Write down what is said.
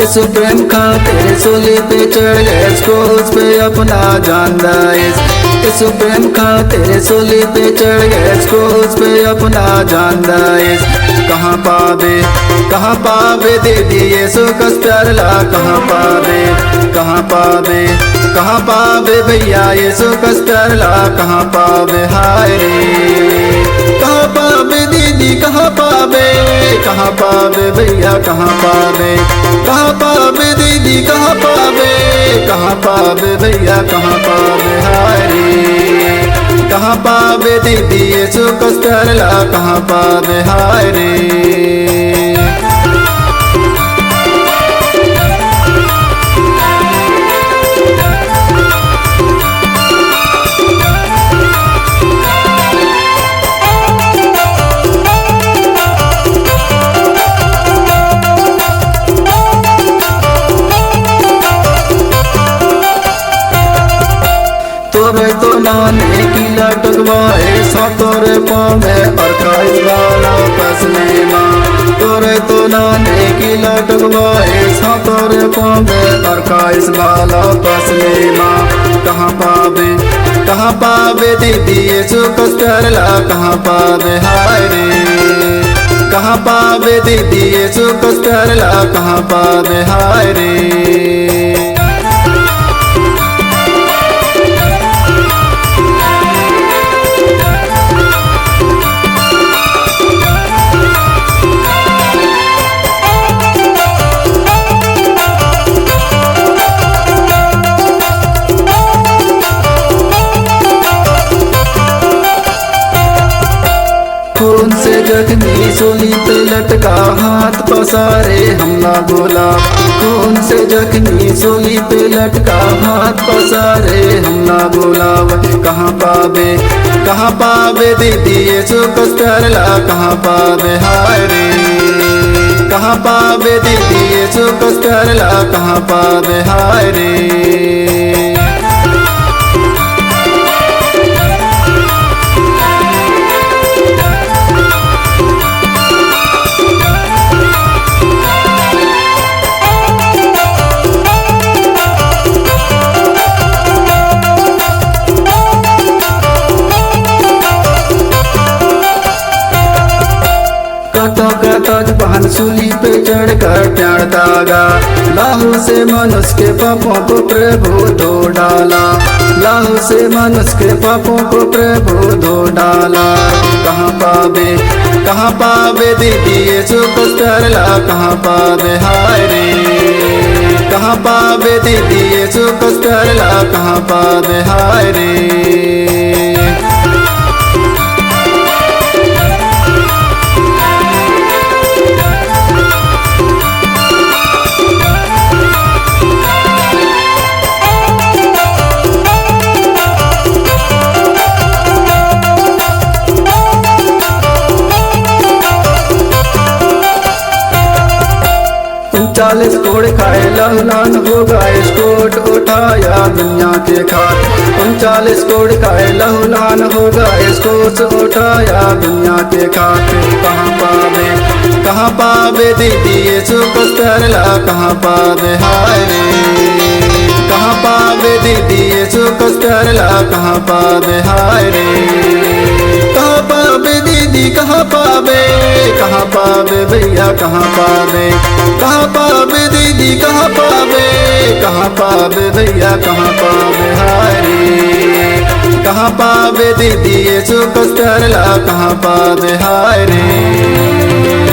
यीशु प्रेम खातिर सूली पे चढ़ गए, क्रूस पे अपना जान दाइस। यीशु प्रेम खातिर सूली पे चढ़ गए, क्रूस पे अपना जान दाइस। कहाँ पावे दीदी यीशु कस प्यार ला, कहाँ पावे भैया यीशु कस प्यार ला, कहाँ पावे हाय रे। कहाँ पावे दीदी कहाँ पावे भैया कहाँ पावे दीदी कहाँ पावे भैया कहाँ पावे हाय रे। कहाँ पावे दीदी यीशु कस प्यार ला, कहाँ पावे हाय रे। तोरे तो नाने की लटकवाए सातोरे पाँव में अरकाइस वाला फसले माँ। तोरे तो नाने की लटकवाए सातोरे पाँव में अरकाइस वाला फसले माँ। कहाँ पावे दीदी यीशु कस प्यार ला, कहाँ पावे हाय रे। कहाँ पावे दीदी यीशु कस प्यार ला, कहाँ पावे हाय रे। खून से जख्मी सूली पे लटका हाथ पसारे हमला बोला। खून से जख्मी सूली पे लटका हाथ पसारे हमला बोला। कहाँ पावे दीदी यीशु कस प्यार ला, कहाँ पावे हाय रे। कहाँ पावे दीदी यीशु कस प्यार ला, कहाँ पावे हाय रे। ताज पहन सूली पे चढ़ कर प्यार दागा। लाहू से मनुष्य के पापों को प्रभु धो डाला। लाहू से मनुष्य के पापों को प्रभु धो डाला। कहाँ पावे दीदी यीशु कस प्यार ला, कहाँ पावे हाय रे। कहाँ पावे दीदी यीशु कस प्यार ला, कहाँ पावे हाय रे। चालीस कोड़ खाए लहलान होगा स्कोट उठाया दुनिया के खाट। 39 कोड़ खाए लहलान होगा स्कोट उठाया दुनिया के खाट। कहाँ पावे दीदी यीशु कस प्यार ला, कहाँ पावे हाय रे। कहाँ पावे दीदी यीशु कस प्यार ला, कहाँ पावे हाय रे। कहाँ पावे दीदी कहाँ पावे भैया कहाँ पावे दीदी कहाँ पावे भैया कहाँ पावे हाय रे। कहाँ पावे दीदी यीशु कस प्यार ला, कहाँ पावे हाय रे।